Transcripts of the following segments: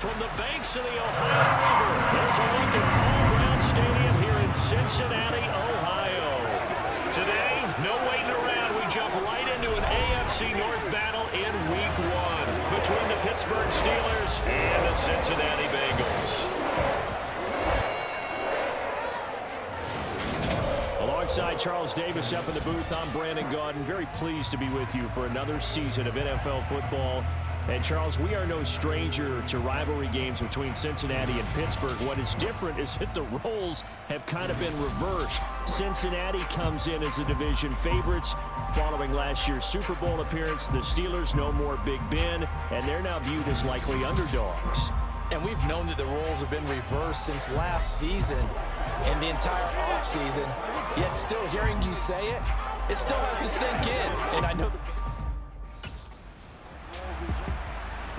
from the banks of the Ohio River. There's a look at Paul Brown Stadium here in Cincinnati, Ohio. Today, no waiting around. We jump right into an AFC North battle in Week 1 between the Pittsburgh Steelers and the Cincinnati Bengals. Alongside Charles Davis up in the booth, I'm Brandon Gaudin. Very pleased to be with you for another season of NFL football. And Charles, we are no stranger to rivalry games between Cincinnati and Pittsburgh. What is different is that the roles have kind of been reversed. Cincinnati comes in as the division favorites following last year's Super Bowl appearance. The Steelers no more Big Ben, and they're now viewed as likely underdogs. And we've known that the roles have been reversed since last season and the entire offseason. Yet still hearing you say it, it still has to sink in. And I know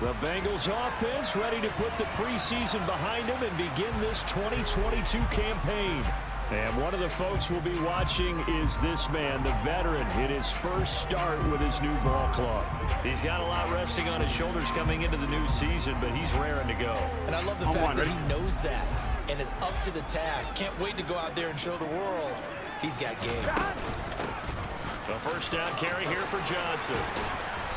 the Bengals offense ready to put the preseason behind them and begin this 2022 campaign. And one of the folks we'll be watching is this man, the veteran, in his first start with his new ball club. He's got a lot resting on his shoulders coming into the new season, but he's raring to go. And I love the fact that he knows that and is up to the task. Can't wait to go out there and show the world he's got game. The first down carry here for Johnson.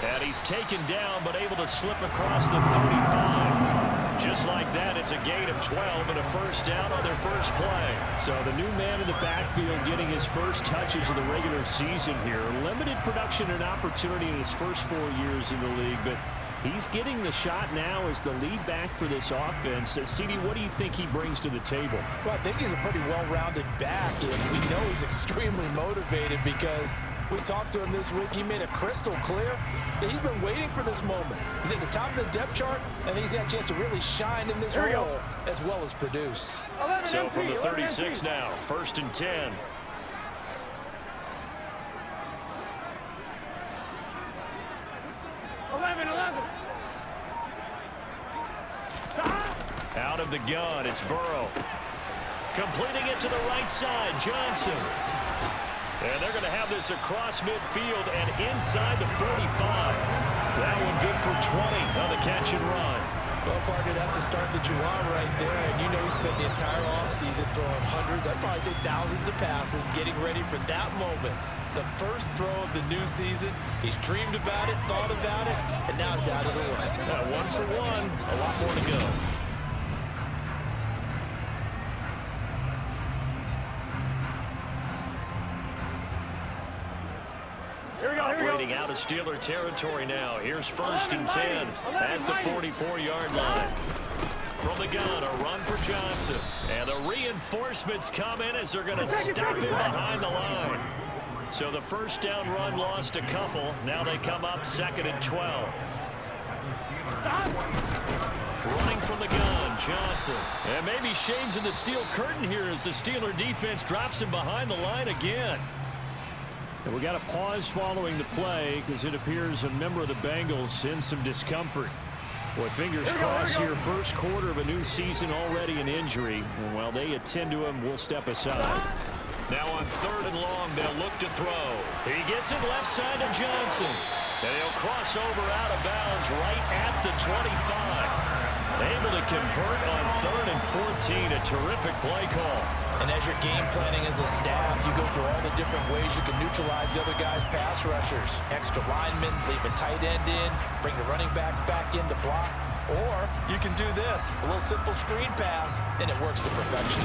And he's taken down, but able to slip across the 35. Just like that, it's a gain of 12 and a first down on their first play. So the new man in the backfield getting his first touches of the regular season here. Limited production and opportunity in his first 4 years in the league, but he's getting the shot now as the lead back for this offense. CD, what do you think he brings to the table? Well, I think he's a pretty well-rounded back, and we know he's extremely motivated because we talked to him this week. He made it crystal clear that he's been waiting for this moment. He's at the top of the depth chart, and he's got a chance to really shine in this role as well as produce. So from the 36 now, 1st and 10. Out of the gun, it's Burrow. Completing it to the right side, Johnson. And they're going to have this across midfield and inside the 45. That one good for 20 on the catch and run. Well, partner, that's the start that you want right there. And you know he spent the entire offseason throwing hundreds, I'd probably say thousands of passes, getting ready for that moment. The first throw of the new season. He's dreamed about it, thought about it, and now it's out of the way. 1 for 1, a lot more to go. Operating out of Steeler territory now. Here's 1st and 10 at the 44-yard line. From the gun, a run for Johnson. And the reinforcements come in as they're going to stop him behind the line. So the first down run lost a couple. Now they come up 2nd and 12. Running from the gun, Johnson. And maybe shades in the steel curtain here as the Steeler defense drops him behind the line again. And we got a pause following the play because it appears a member of the Bengals in some discomfort. Boy, fingers crossed here. First quarter of a new season, already an injury. And while they attend to him, we'll step aside. Now on 3rd and long, they'll look to throw. He gets it left side to Johnson. And he'll cross over out of bounds right at the 25. Able to convert on 3rd and 14. A terrific play call. And as you're game planning as a staff, you go through all the different ways you can neutralize the other guy's pass rushers. Extra linemen, leave a tight end in, bring the running backs back in to block. Or you can do this, a little simple screen pass, and it works to perfection.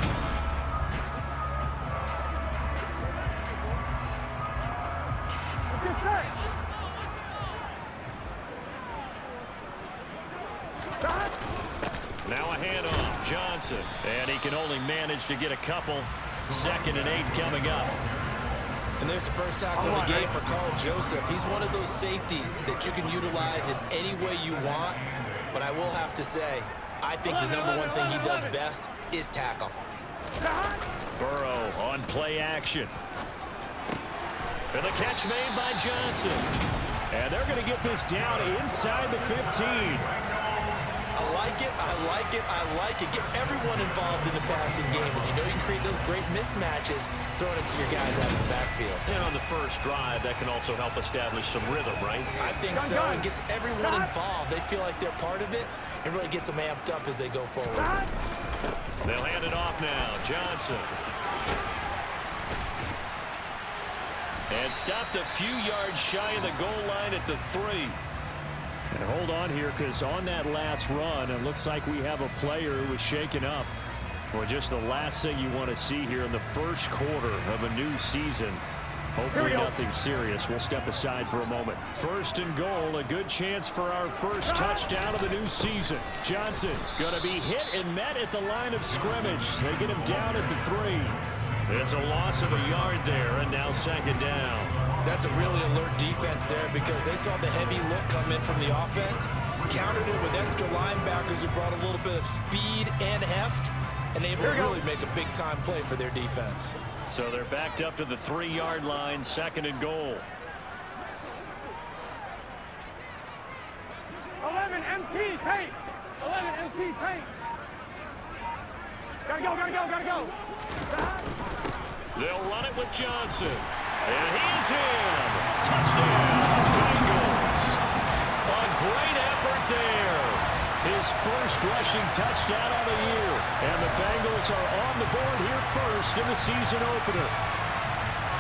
Now a handoff, Johnson. And he can only manage to get a couple. 2nd and 8 coming up. And there's the first tackle of the game for Carl Joseph. He's one of those safeties that you can utilize in any way you want. But I will have to say, I think the #1 thing he does best is tackle. Burrow on play action. And the catch made by Johnson. And they're going to get this down inside the 15. I like it, I like it, I like it. Get everyone involved in the passing game. And you know you can create those great mismatches throwing it to your guys out of the backfield. And on the first drive, that can also help establish some rhythm, right? I think so. It gets everyone involved. They feel like they're part of it. It really gets them amped up as they go forward. They'll hand it off now. Johnson. And stopped a few yards shy of the goal line at the 3. And hold on here, because on that last run, it looks like we have a player who was shaken up. Well, just the last thing you want to see here in the first quarter of a new season. Hopefully nothing serious. We'll step aside for a moment. First and goal, a good chance for our first touchdown of the new season. Johnson going to be hit and met at the line of scrimmage. They get him down at the 3. It's a loss of a yard there, and now second down. That's a really alert defense there because they saw the heavy look come in from the offense, countered it with extra linebackers who brought a little bit of speed and heft, and able to really make a big-time play for their defense. So they're backed up to the 3-yard line, second and goal. 11 MT tape. 11 MT tape. Gotta go. They'll run it with Johnson. And he's in. Touchdown, Bengals. A great effort there. His first rushing touchdown of the year. And the Bengals are on the board here first in the season opener.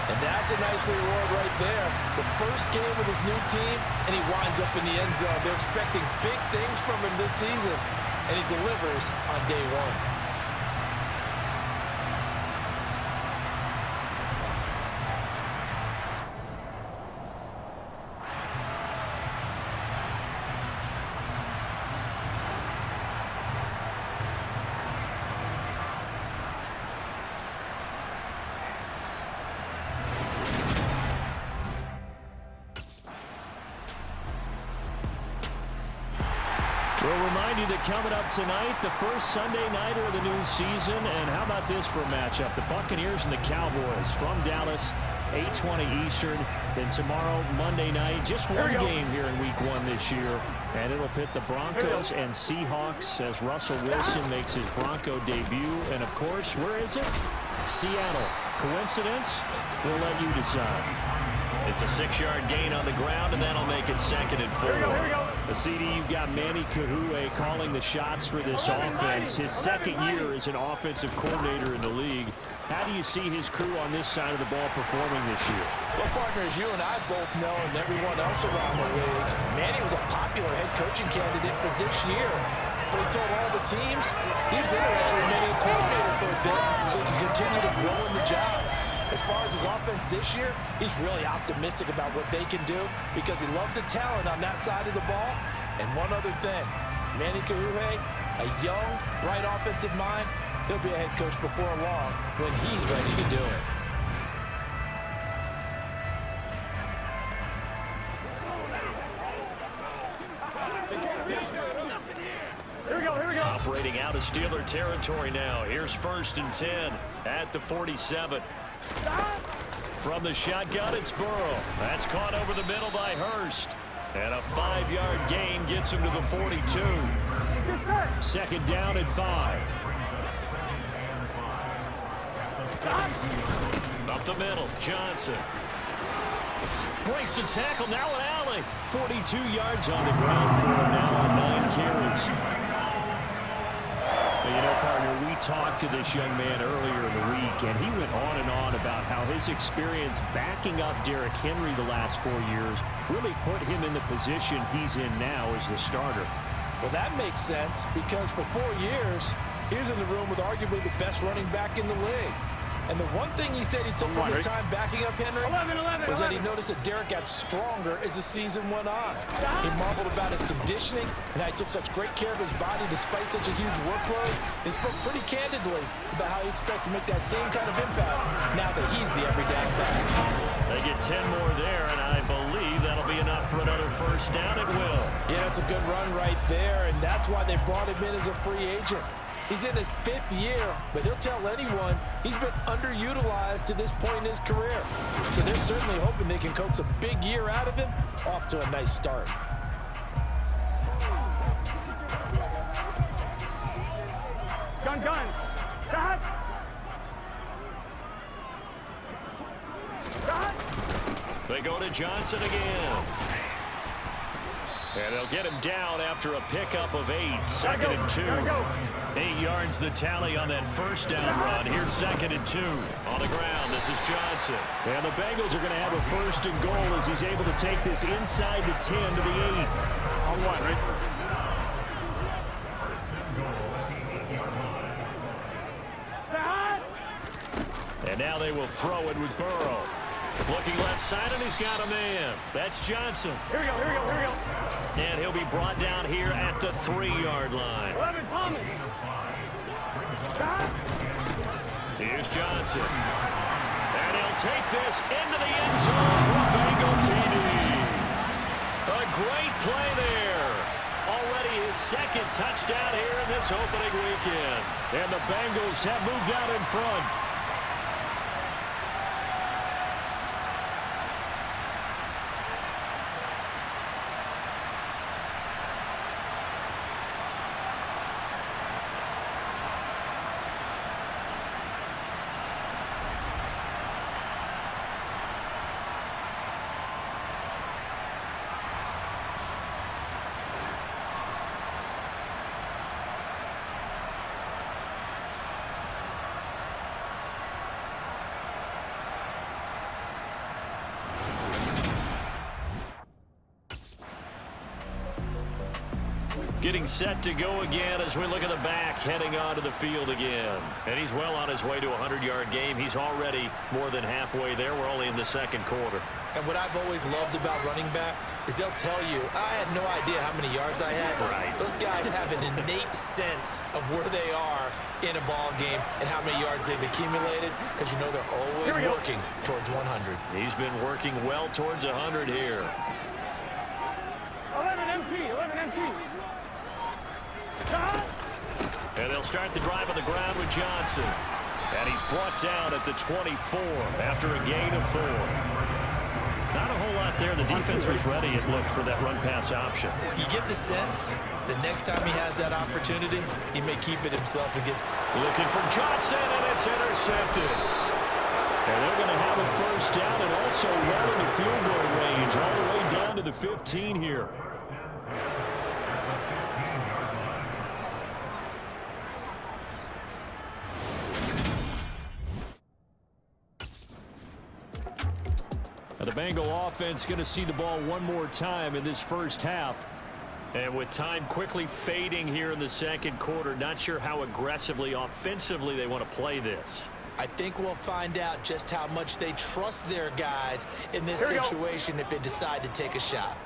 And that's a nice reward right there. The first game with his new team, and he winds up in the end zone. They're expecting big things from him this season, and he delivers on day 1. We'll remind you that coming up tonight, the first Sunday nighter of the new season. And how about this for a matchup? The Buccaneers and the Cowboys from Dallas, 8:20 Eastern. Then tomorrow, Monday night, just one game here in Week 1 this year. And it'll pit the Broncos and Seahawks as Russell Wilson makes his Bronco debut. And, of course, where is it? Seattle. Coincidence? We'll let you decide. It's a 6-yard gain on the ground, and that'll make it second and 4. The CD, you've got Manny Kahue calling the shots for this offense. His second year as an offensive coordinator in the league. How do you see his crew on this side of the ball performing this year? Well, partners, you and I both know, and everyone else around the league, Manny was a popular head coaching candidate for this year. But he told all the teams he was interested in remaining a coordinator for a bit so he could continue to grow in the job. As far as his offense this year, he's really optimistic about what they can do because he loves the talent on that side of the ball. And one other thing, Manny Kahue, a young, bright offensive mind, he'll be a head coach before long when he's ready to do it. Here we go. Operating out of Steeler territory now. Here's first and 10 at the 47. From the shotgun, it's Burrow. That's caught over the middle by Hurst. And a 5-yard gain gets him to the 42. Second down at 5. Up the middle, Johnson. Breaks the tackle, now an alley. 42 yards on the ground for him now on 9 carries. You know, partner, we talked to this young man earlier in the week, and he went on and on about how his experience backing up Derrick Henry the last 4 years really put him in the position he's in now as the starter. Well, that makes sense because for 4 years, he was in the room with arguably the best running back in the league. And the one thing he said he took from his time backing up Henry was that he noticed that Derrick got stronger as the season went on. He marveled about his conditioning and how he took such great care of his body despite such a huge workload. He spoke pretty candidly about how he expects to make that same kind of impact now that he's the everyday back. They get 10 more there, and I believe that'll be enough for another first down at will. Yeah, that's a good run right there, and that's why they brought him in as a free agent. He's in his 5th year, but he'll tell anyone he's been underutilized to this point in his career. So they're certainly hoping they can coax a big year out of him. Off to a nice start. Gun. Shot. They go to Johnson again. And they'll get him down after a pickup of 8. Second and 2. 8 yards the tally on that first down run. Here's second and 2. On the ground, this is Johnson. And the Bengals are going to have a first and goal as he's able to take this inside the 10 to the 8. On one, right? And now they will throw it with Burrow. Looking left side, and he's got a man. That's Johnson. Here we go, here we go, here we go. And he'll be brought down here at the 3-yard line. 11, Thomas. Here's Johnson. And he'll take this into the end zone for Bengal TD. A great play there. Already his second touchdown here in this opening weekend. And the Bengals have moved out in front. Getting set to go again as we look at the back, heading onto the field again. And he's well on his way to a 100-yard game. He's already more than halfway there. We're only in the second quarter. And what I've always loved about running backs is they'll tell you, I had no idea how many yards I had. Right. Those guys have an innate sense of where they are in a ball game and how many yards they've accumulated, because you know they're always working towards 100. He's been working well towards 100 here. 11 MT, 11 MT. And they'll start the drive on the ground with Johnson. And he's brought down at the 24 after a gain of 4. Not a whole lot there. The defense was ready, it looked, for that run-pass option. You get the sense that next time he has that opportunity, he may keep it himself and get... Looking for Johnson, and it's intercepted. And they're going to have a first down and also well in the field goal range, all the way down to the 15 here. The Bengal offense going to see the ball one more time in this first half. And with time quickly fading here in the second quarter, not sure how aggressively, offensively they want to play this. I think we'll find out just how much they trust their guys in this situation if they decide to take a shot.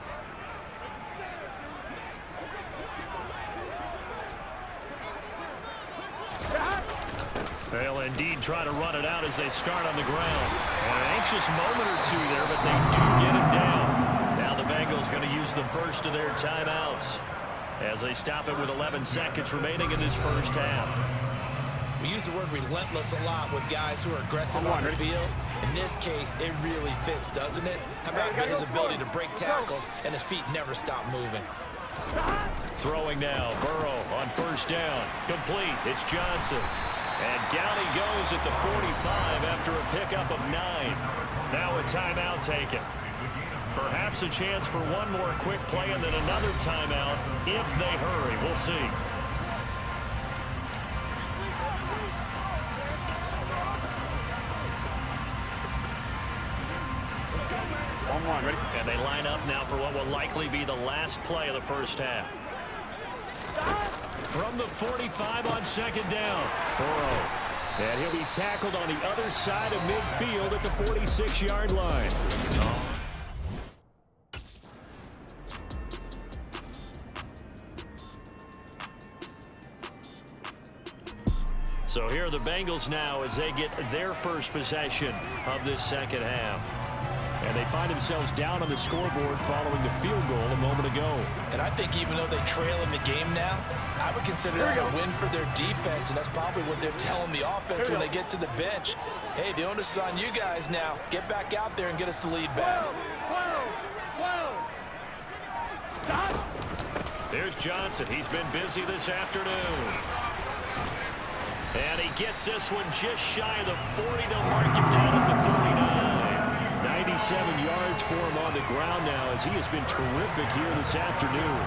They'll indeed try to run it out as they start on the ground. And an anxious moment or two there, but they do get him down. Now the Bengals going to use the first of their timeouts as they stop it with 11 seconds remaining in this first half. We use the word relentless a lot with guys who are aggressive on the field. In this case, it really fits, doesn't it? How about his ability to break tackles and his feet never stop moving? Throwing now, Burrow on first down. Complete, it's Johnson. And down he goes at the 45 after a pickup of 9. Now a timeout taken. Perhaps a chance for one more quick play and then another timeout if they hurry. We'll see. On one, ready? And they line up now for what will likely be the last play of the first half. From the 45 on second down, Burrow. And he'll be tackled on the other side of midfield at the 46-yard line. So here are the Bengals now as they get their first possession of this second half. And they find themselves down on the scoreboard following the field goal a moment ago. And I think even though they trail in the game now, I would consider that a win for their defense, and that's probably what they're telling the offense when they get to the bench. Hey, the onus is on you guys now. Get back out there and get us the lead back. Stop. There's Johnson. He's been busy this afternoon. And he gets this one just shy of the 40. They'll mark it down at the 39. 90 27 yards for him on the ground now, as he has been terrific here this afternoon.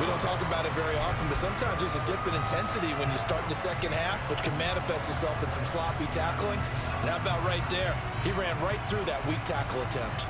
We don't talk about it very often, but sometimes there's a dip in intensity when you start the second half, which can manifest itself in some sloppy tackling. And how about right there? He ran right through that weak tackle attempt.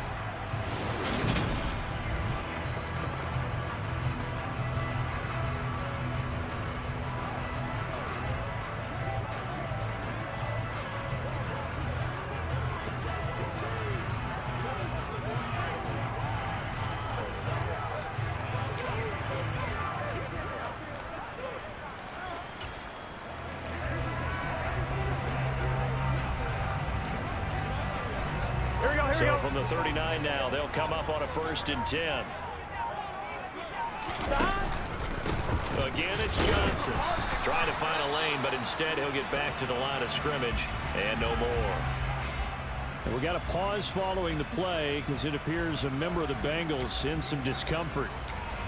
So from the 39 now, they'll come up on a 1st and 10. Again, it's Johnson. Trying to find a lane, but instead he'll get back to the line of scrimmage and no more. And we got a pause following the play because it appears a member of the Bengals in some discomfort.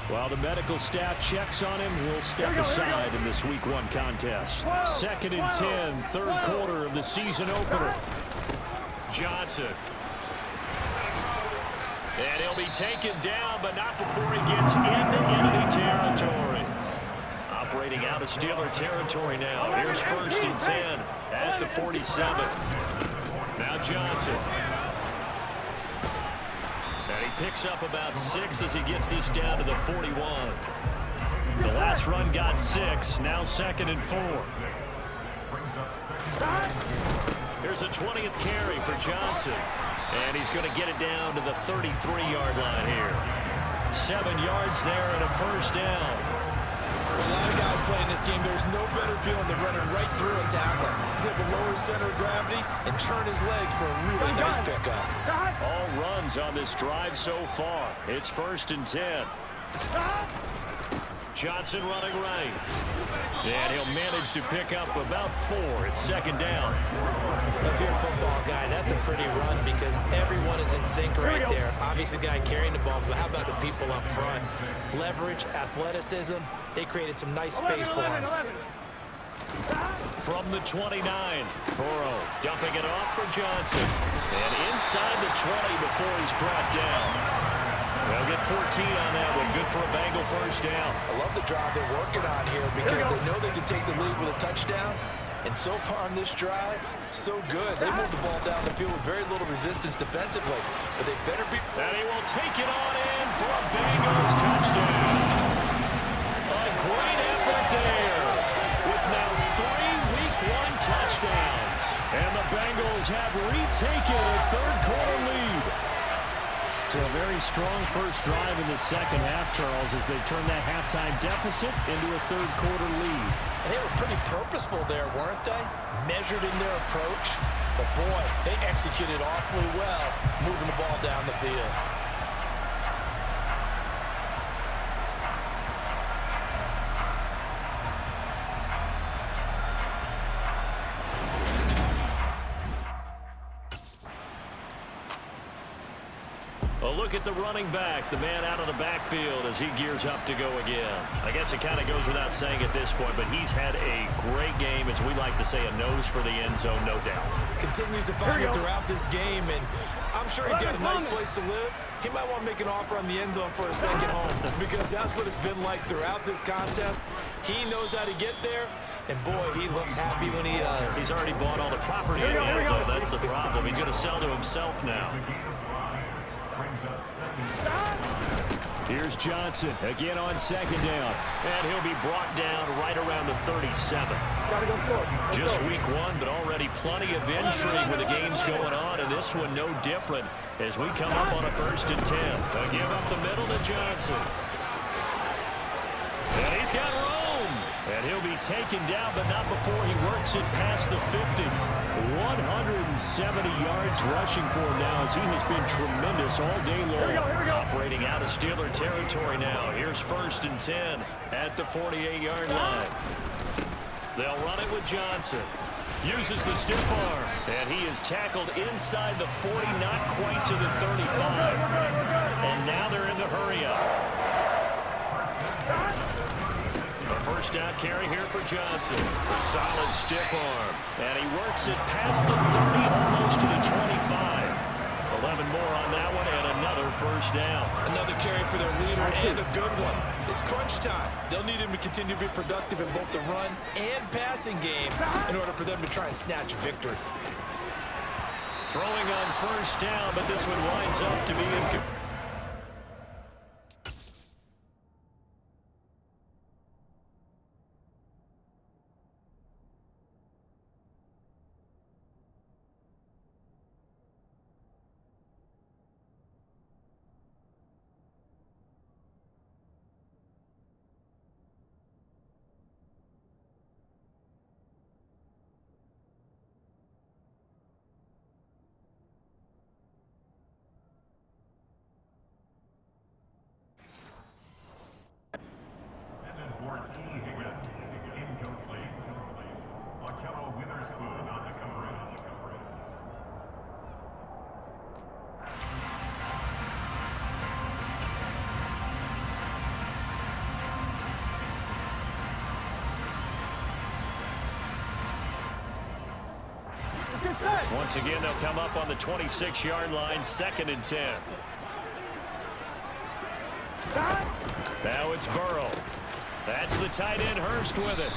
While the medical staff checks on him, we'll step aside in this Week 1 contest. 2nd and 10, third quarter of the season opener. Johnson. And he'll be taken down, but not before he gets into enemy territory. Operating out of Steeler territory now. Here's 1st and 10 at the 47. Now Johnson. And he picks up about 6 as he gets this down to the 41. The last run got 6. Now 2nd and 4. Here's a 20th carry for Johnson. And he's going to get it down to the 33-yard line here. 7 yards there and a 1st down. For a lot of guys playing this game, there's no better feeling than running right through a tackle. He's able to lower his center of gravity and churn his legs for a really nice pickup. All runs on this drive so far. It's 1st and 10. Johnson running right. And he'll manage to pick up about 4. It's 2nd down. If you're a football guy, that's a pretty run because everyone is in sync right there. Obviously, the guy carrying the ball, but how about the people up front? Leverage, athleticism, they created some nice space for him. From the 29, Burrow dumping it off for Johnson. And inside the 20 before he's brought down. They'll get 14 on that one. Good for a Bengal 1st down. I love the drive they're working on here because they know they can take the lead with a touchdown. And so far on this drive, so good. They move the ball down the field with very little resistance defensively. But they better be... And he will take it on in for a Bengals touchdown. A great effort there with now 3 Week 1 touchdowns. And the Bengals have retaken a third-quarter lead. So a very strong first drive in the second half, Charles, as they turn that halftime deficit into a third-quarter lead. And they were pretty purposeful there, weren't they? Measured in their approach. But, boy, they executed awfully well moving the ball down the field. A look at the running back, the man out of the backfield as he gears up to go again. I guess it kind of goes without saying at this point, but he's had a great game, as we like to say, a nose for the end zone, no doubt. Continues to find it throughout this game, and I'm sure he's got a nice place to live. He might want to make an offer on the end zone for a second home because that's what it's been like throughout this contest. He knows how to get there, and boy, he looks happy when he does. He's already bought all the property in the end zone. That's the problem. He's going to sell to himself now. Here's Johnson again on 2nd down, and he'll be brought down right around the 37. Just Week 1, but already plenty of intrigue with the games going on, and this one no different as we come up on a 1st and 10. A give up the middle to Johnson. And he's got room, and he'll be taken down, but not before he works it past the 50. 170 yards rushing for him now as he has been tremendous all day long. Operating out of Steeler territory now. Here's 1st and 10 at the 48-yard line. They'll run it with Johnson. Uses the stiff arm, and he is tackled inside the 40, not quite to the 35. And now they're in the hurry up. A 1st down carry here for Johnson. A solid stiff arm. And he works it past the 30, almost to the 25. Well, 11 more on that one, and another first down. Another carry for their leader, and a good one. It's crunch time. They'll need him to continue to be productive in both the run and passing game in order for them to try and snatch a victory. Throwing on first down, but this one winds up to be incomplete. Once again, they'll come up on the 26-yard line, 2nd and 10. Now it's Burrow. That's the tight end, Hurst, with it.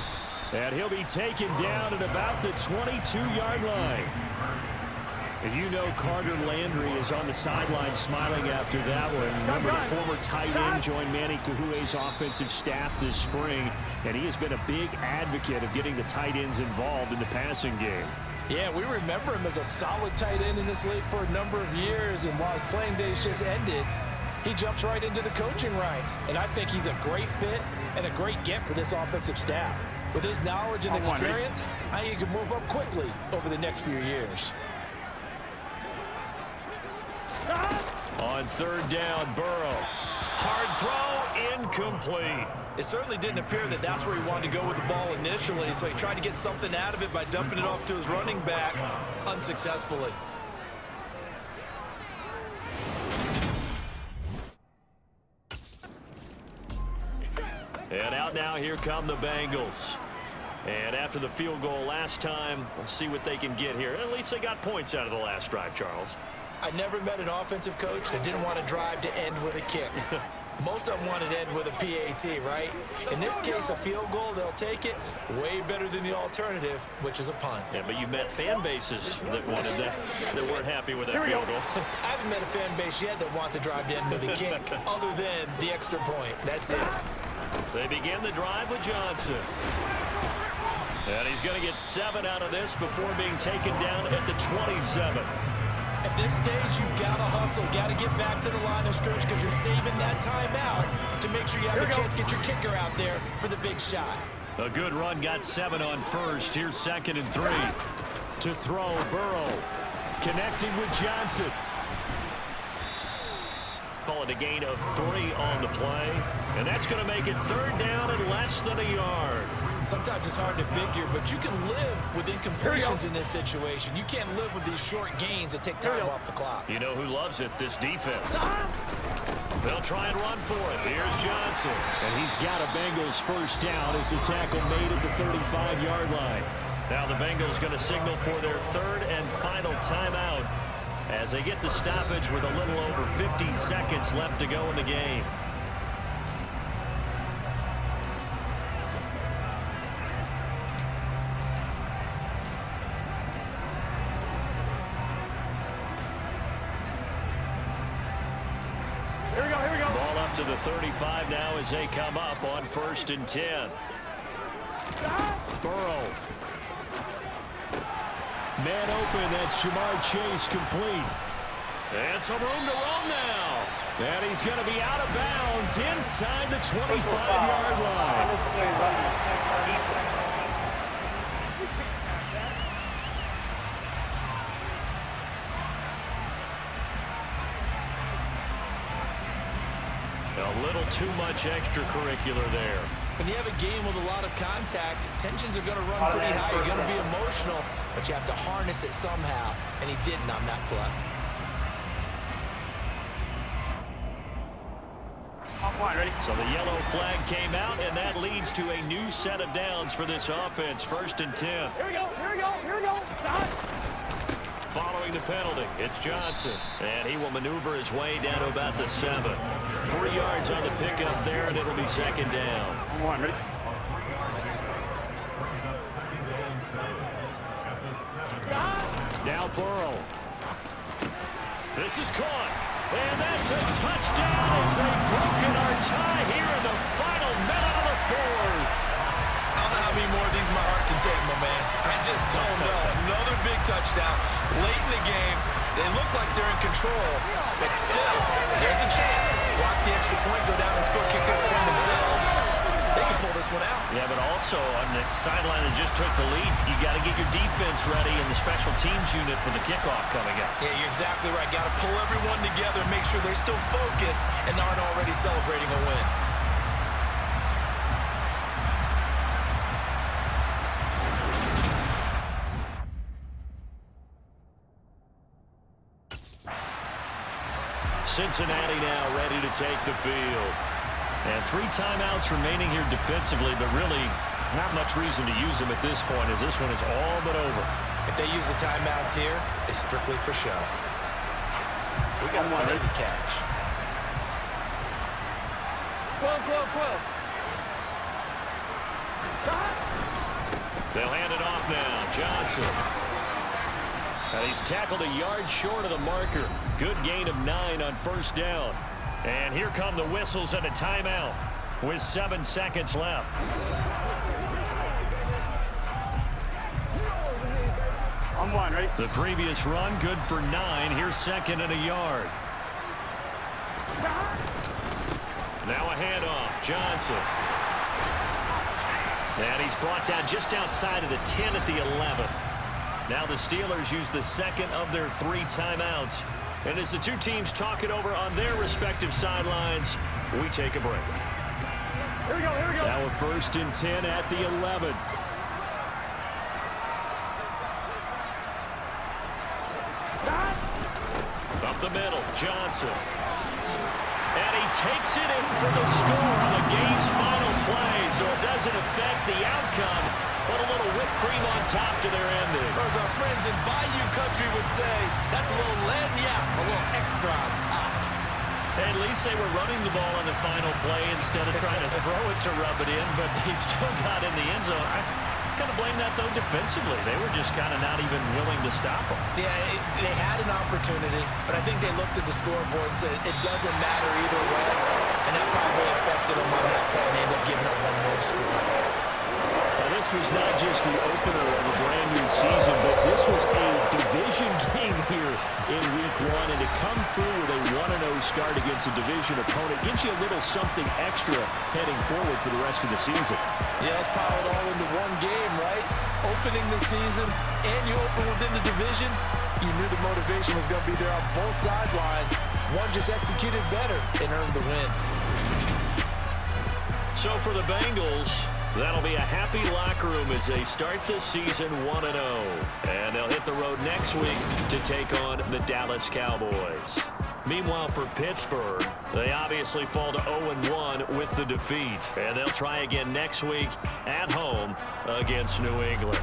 And he'll be taken down at about the 22-yard line. And you know Carter Landry is on the sideline smiling after that one. Remember, the former tight end joined Manny Kahu'e's offensive staff this spring, and he has been a big advocate of getting the tight ends involved in the passing game. Yeah, we remember him as a solid tight end in this league for a number of years, and while his playing days just ended, he jumps right into the coaching ranks. And I think he's a great fit and a great get for this offensive staff. With his knowledge and experience, I think he can move up quickly over the next few years. On 3rd down, Burrow. Hard throw, incomplete. It certainly didn't appear that that's where he wanted to go with the ball initially, so he tried to get something out of it by dumping it off to his running back unsuccessfully. And out now, here come the Bengals. And after the field goal last time, we'll see what they can get here. At least they got points out of the last drive, Charles. I never met an offensive coach that didn't want to drive to end with a kick. Most of them wanted to end with a PAT, right? In this case, a field goal, they'll take it. Way better than the alternative, which is a punt. Yeah, but you met fan bases that wanted that weren't happy with that field goal. I haven't met a fan base yet that wants to drive to end with a kick, other than the extra point. That's it. They begin the drive with Johnson. And he's going to get 7 out of this before being taken down at the 27. At this stage, you've got to hustle, got to get back to the line of scrimmage because you're saving that timeout to make sure you have a chance to get your kicker out there for the big shot. A good run, got 7 on first. Here's 2nd and 3. To throw, Burrow. Connecting with Johnson. Call it a gain of 3 on the play. And that's going to make it 3rd down and less than a yard. Sometimes it's hard to figure, but you can live with incompletions in this situation. You can't live with these short gains that take time off the clock. You know who loves it? This defense. They'll try and run for it. Here's Johnson. And he's got a Bengals first down as the tackle made at the 35-yard line. Now the Bengals going to signal for their 3rd and final timeout as they get the stoppage with a little over 50 seconds left to go in the game. To the 35 now as they come up on 1st and 10. Burrow. Man open, that's Jamar Chase complete. And some room to run now. And he's going to be out of bounds inside the 25-yard line. A little too much extracurricular there. When you have a game with a lot of contact, tensions are going to run pretty high. You're going to be emotional, but you have to harness it somehow, and he didn't on that play. So the yellow flag came out, and that leads to a new set of downs for this offense. 1st and 10. Here we go, here we go, here we go. Stop. Following the penalty, it's Johnson. And he will maneuver his way down to about the 7. 3 yards on the pickup there, and it'll be second down. Come on, ready? Now Burrow. This is caught. And that's a touchdown as they've broken our tie here in the final minute of the 4th. I don't know how many more of these my heart can take, my man. I just don't know. Another big touchdown late in the game. They look like they're in control, but still, there's a chance. Block the extra point, go down and score, kick this one themselves. They can pull this one out. Yeah, but also on the sideline that just took the lead, you got to get your defense ready in the special teams unit for the kickoff coming up. Yeah, you're exactly right. Got to pull everyone together, make sure they're still focused and aren't already celebrating a win. Cincinnati now ready to take the field. And 3 timeouts remaining here defensively, but really not much reason to use them at this point as this one is all but over. If they use the timeouts here, it's strictly for show. We got one to catch. 12, 12, 12. They'll hand it off now. Johnson. And he's tackled a yard short of the marker. Good gain of 9 on first down. And here come the whistles and a timeout with 7 seconds left. On one, ready? The previous run good for 9. Here's second and a yard. Now a handoff. Johnson. And he's brought down just outside of the 10 at the 11. Now the Steelers use the second of their 3 timeouts. And as the two teams talk it over on their respective sidelines, we take a break. Here we go, here we go. Now a 1st and 10 at the 11. Up the middle, Johnson. And he takes it in for the score on the game's final play, so it doesn't affect the outcome, but a little whipped cream on top to their ending. Or as our friends in Bayou Country would say, that's a little lagniappe, a little extra on top. At least they were running the ball on the final play instead of trying to throw it to rub it in, but they still got in the end zone. I kind of blame that, though, defensively. They were just kind of not even willing to stop them. Yeah, they had an opportunity, but I think they looked at the scoreboard and said it doesn't matter either way, and that probably affected them on that play, and they ended up giving up one more score. Well, this was not just the opener of a brand-new season, but this was a division game here in Week 1, and to come through with a 1-0 start against a division opponent gives you a little something extra heading forward for the rest of the season. Yeah, let's pile it all into one game, right? Opening the season, and you open within the division, you knew the motivation was going to be there on both sidelines. One just executed better and earned the win. So for the Bengals, that'll be a happy locker room as they start the season 1-0. And they'll hit the road next week to take on the Dallas Cowboys. Meanwhile, for Pittsburgh, they obviously fall to 0-1 with the defeat. And they'll try again next week at home against New England.